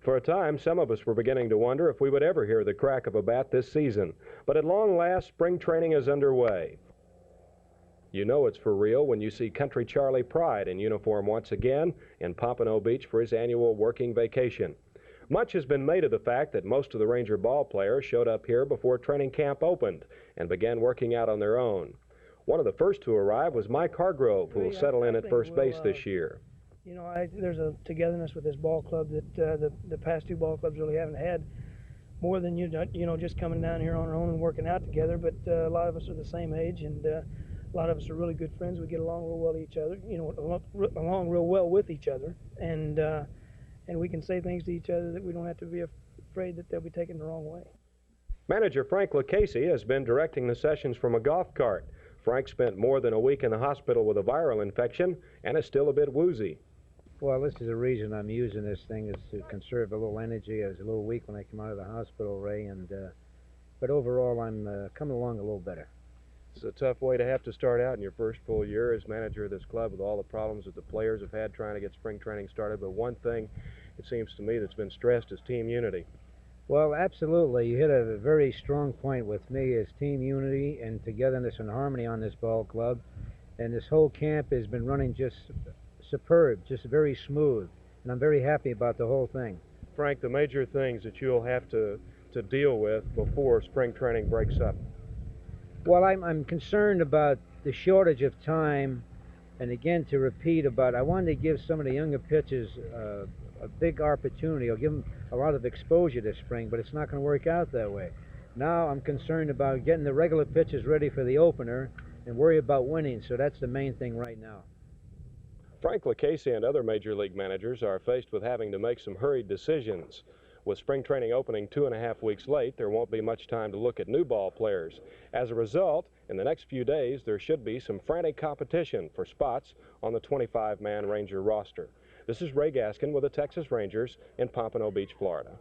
For a time, some of us were beginning to wonder if we would ever hear the crack of a bat this season. But at long last, spring training is underway. You know it's for real when you see Country Charlie Pride in uniform once again in Pompano Beach for his annual working vacation. Much has been made of the fact that most of the Ranger ball players showed up here before training camp opened and began working out on their own. One of the first to arrive was Mike Hargrove, who will settle in at first base this year. You know, there's a togetherness with this ball club that the past two ball clubs really haven't had. More than you know, just coming down here on our own and working out together. But a lot of us are the same age, and a lot of us are really good friends. We get along real well to each other. You know, along real well with each other, and we can say things to each other that we don't have to be afraid that they'll be taken the wrong way. Manager Frank Lucchese has been directing the sessions from a golf cart. Frank spent more than a week in the hospital with a viral infection and is still a bit woozy. Well, this is the reason I'm using this thing, is to conserve a little energy. I was a little weak when I came out of the hospital, Ray, but overall I'm coming along a little better. It's a tough way to have to start out in your first full year as manager of this club with all the problems that the players have had trying to get spring training started. But one thing, it seems to me, that's been stressed is team unity. Well, absolutely. You hit a very strong point with me, is team unity and togetherness and harmony on this ball club. And this whole camp has been running just superb, just very smooth. And I'm very happy about the whole thing. Frank, the major things that you'll have to deal with before spring training breaks up. Well, I'm concerned about the shortage of time, and again, to repeat about, I wanted to give some of the younger pitchers a big opportunity. I'll give them a lot of exposure this spring, but it's not going to work out that way. Now I'm concerned about getting the regular pitchers ready for the opener and worry about winning, so that's the main thing right now. Frank Lucchese and other major league managers are faced with having to make some hurried decisions. With spring training opening 2.5 weeks late, there won't be much time to look at new ball players. As a result, in the next few days, there should be some frantic competition for spots on the 25-man Ranger roster. This is Ray Gaskin with the Texas Rangers in Pompano Beach, Florida.